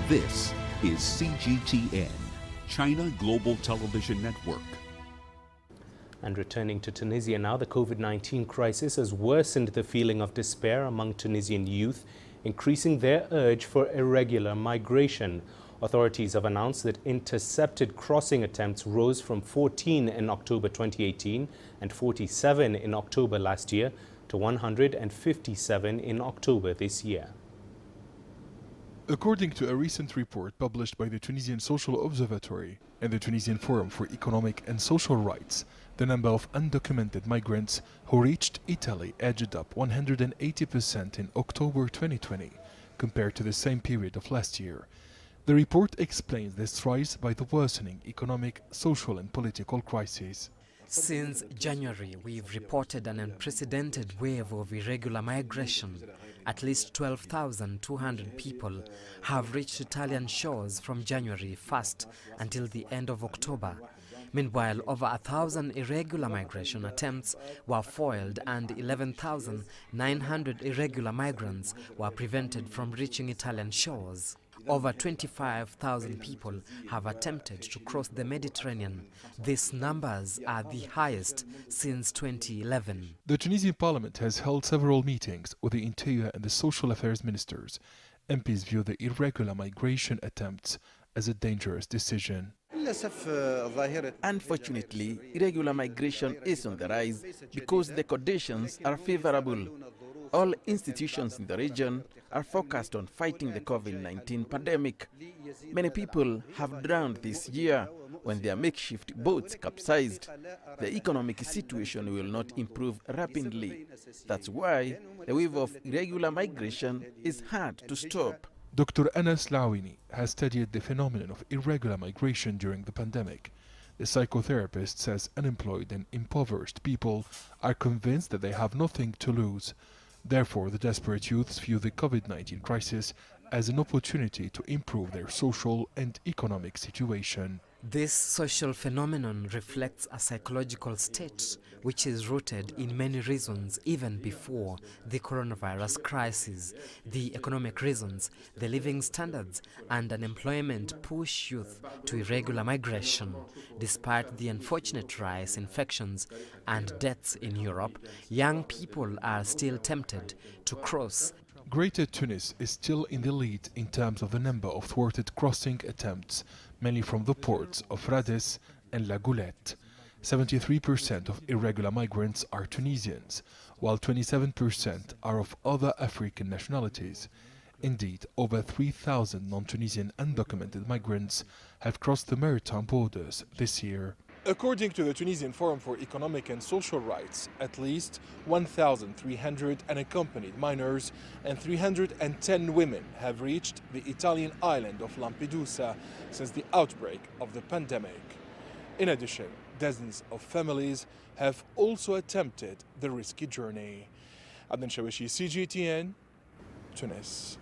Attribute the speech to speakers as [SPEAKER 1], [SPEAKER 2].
[SPEAKER 1] This is CGTN, China Global Television Network.
[SPEAKER 2] And returning to Tunisia now, the COVID-19 crisis has worsened the feeling of despair among Tunisian youth, increasing their urge for irregular migration. Authorities have announced that intercepted crossing attempts rose from 14 in October 2018 and 47 in October last year to 157 in October this year.
[SPEAKER 3] According to a recent report published by the Tunisian Social Observatory and the Tunisian Forum for Economic and Social Rights, the number of undocumented migrants who reached Italy edged up 180% in October 2020 compared to the same period of last year. The report explains this rise by the worsening economic, social and political crisis.
[SPEAKER 4] Since January, we've reported an unprecedented wave of irregular migration. At least 12,200 people have reached Italian shores from January 1st until the end of October. Meanwhile, over 1,000 irregular migration attempts were foiled and 11,900 irregular migrants were prevented from reaching Italian shores. Over 25,000 people have attempted to cross the Mediterranean. These numbers are the highest since 2011.
[SPEAKER 3] The Tunisian parliament has held several meetings with the interior and the social affairs ministers. MPs view the irregular migration attempts as a dangerous decision.
[SPEAKER 5] Unfortunately, irregular migration is on the rise because the conditions are favorable. All institutions in the region are focused on fighting the COVID-19 pandemic. Many people have drowned this year when their makeshift boats capsized. The economic situation will not improve rapidly. That's why the wave of irregular migration is hard to stop.
[SPEAKER 3] Dr. Anas Lawini has studied the phenomenon of irregular migration during the pandemic. The psychotherapist says unemployed and impoverished people are convinced that they have nothing to lose. Therefore, the desperate youths view the COVID-19 crisis as an opportunity to improve their social and economic situation.
[SPEAKER 4] This social phenomenon reflects a psychological state which is rooted in many reasons even before the coronavirus crisis. The economic reasons, the living standards and unemployment push youth to irregular migration. Despite the unfortunate rise in infections and deaths in Europe, young people are still tempted to cross.
[SPEAKER 3] Greater Tunis is still in the lead in terms of the number of thwarted crossing attempts, mainly from the ports of Rades and La Goulette. 73% of irregular migrants are Tunisians, while 27% are of other African nationalities. Indeed, over 3,000 non-Tunisian undocumented migrants have crossed the maritime borders this year. According to the Tunisian Forum for Economic and Social Rights, at least 1,300 unaccompanied minors and 310 women have reached the Italian island of Lampedusa since the outbreak of the pandemic. In addition, dozens of families have also attempted the risky journey. Abdel Shawishi, CGTN, Tunis.